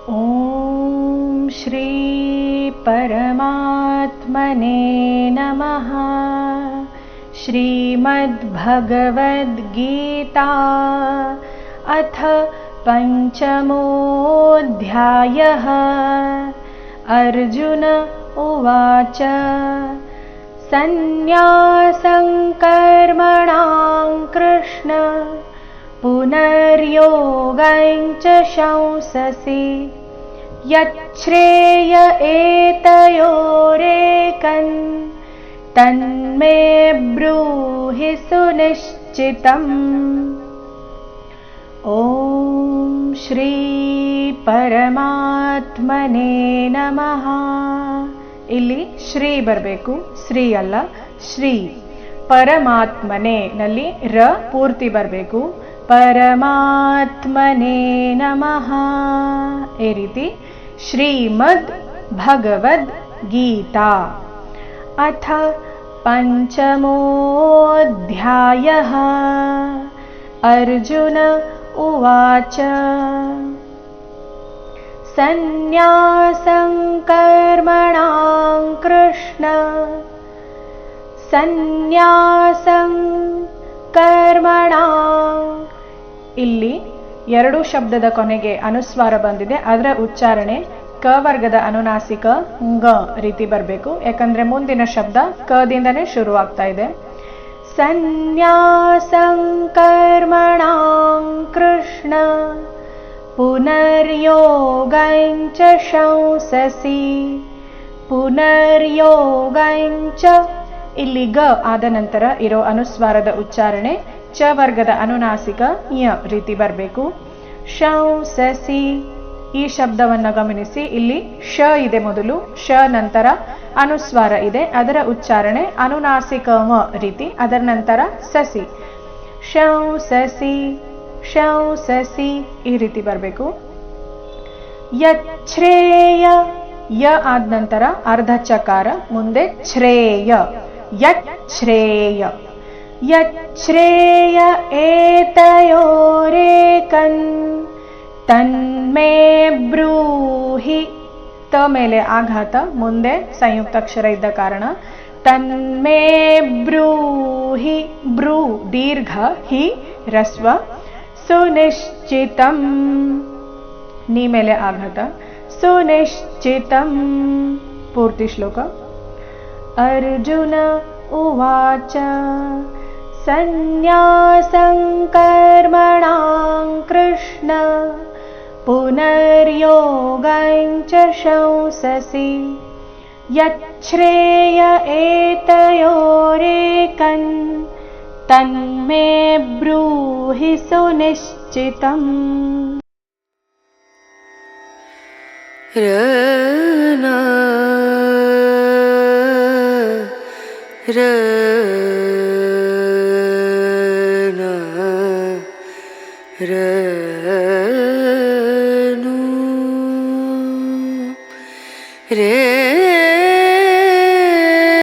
ॐ श्री परमात्मने नमः। श्रीमद्भगवद्गीता अथ पंचमोऽध्यायः। अर्जुन उवाच संन्यासं कर्मणां कृष्ण पुनर्योगं च शंससि यच्छ्रेय एतयोरेकं तन्मे ब्रूहि सुनिश्चितम्। ॐ श्री परमात्मने नमः। ಇಲ್ಲಿ ಶ್ರೀ ಬರಬೇಕು, ಶ್ರೀ ಅಲ್ಲ ಶ್ರೀ. ಪರಮಾತ್ಮನೆ ನಲ್ಲಿ ರ ಪೂರ್ತಿ ಬರಬೇಕು. ಪರಮಾತ್ಮನೆ ನಮಃ. ಈ ರೀತಿ ಶ್ರೀಮದ್ ಭಗವದ್ ಗೀತಾ ಅಥ ಪಂಚಮೋऽಧ್ಯಾಯಃ. ಅರ್ಜುನ ಉವಾಚ ಸಂನ್ಯಾಸಂ ಕರ್ಮಣಾಂ ಕೃಷ್ಣ ಸಂನ್ಯಾಸಂ ಕರ್ಮಣಾಂ. ಇಲ್ಲಿ ಎರಡು ಶಬ್ದದ ಕೊನೆಗೆ ಅನುಸ್ವಾರ ಬಂದಿದೆ. ಅದರ ಉಚ್ಚಾರಣೆ ಕ ವರ್ಗದ ಅನುನಾಸಿಕ ಂಗ ರೀತಿ ಬರಬೇಕು. ಯಾಕಂದ್ರೆ ಮುಂದಿನ ಶಬ್ದ ಕದಿಂದನೇ ಶುರುವಾಗ್ತಾ ಇದೆ. ಸಂನ್ಯಾಸಂ ಕರ್ಮಣಾಂ ಕೃಷ್ಣ ಪುನರ್ಯೋಗಂ ಚ ಶಂಸಸಿ ಪುನರ್ಯೋಗಂ ಚ. ಇಲ್ಲಿ ಗ ಆದ ನಂತರ ಇರೋ ಅನುಸ್ವಾರದ ಉಚ್ಚಾರಣೆ ಚ ವರ್ಗದ ಅನುನಾಸಿಕ ಯ ರೀತಿ ಬರಬೇಕು. ಶಂಸಸಿ ಈ ಶಬ್ದವನ್ನು ಗಮನಿಸಿ. ಇಲ್ಲಿ ಶ ಇದೆ ಮೊದಲು, ಶ ನಂತರ ಅನುಸ್ವಾರ ಇದೆ. ಅದರ ಉಚ್ಚಾರಣೆ ಅನುನಾಸಿಕ ಮ ರೀತಿ, ಅದರ ನಂತರ ಸಸಿ. ಶಂಸಸಿ ಶಂಸಸಿ ಈ ರೀತಿ ಬರಬೇಕು. ಯಚ್ಛ್ರೇಯ ಯ ಆದ ನಂತರ ಅರ್ಧ ಚಕಾರ, ಮುಂದೆ ಶ್ರೇಯ. ಯಚ್ಛ್ರೇಯ ಯಚ್ಛ್ರೇಯ ಏತಯೋರೇಕಂ ತನ್ಮೇ ಬ್ರೂಹಿ. ತ ಮೇಲೆ ಆಘಾತ, ಮುಂದೆ ಸಂಯುಕ್ತಾಕ್ಷರ ಇದ್ದ ಕಾರಣ ತನ್ಮೇ ಬ್ರೂಹಿ. ಬ್ರೂ ದೀರ್ಘ, ಹಿ ರಸ್ವ. ಸುನಿಶ್ಚಿತಂ ನೀ ಮೇಲೆ ಆಘಾತ. ಸುನಿಶ್ಚಿತಂ ಪೂರ್ತಿ ಶ್ಲೋಕ. ಅರ್ಜುನ ಉವಾಚ ಸಂನ್ಯಾಸಂ ಕರ್ಮಣಾಂ ಕೃಷ್ಣ ಪುನರ್ಯೋಗಂ ಚ ಶಂಸಸಿ ಯಚ್ಛ್ರೇಯ ಏತಯೋರೇಕಂ ತನ್ಮೇ ಬ್ರೂಹಿ ಸುನಿಶ್ಚಿತಂ. रे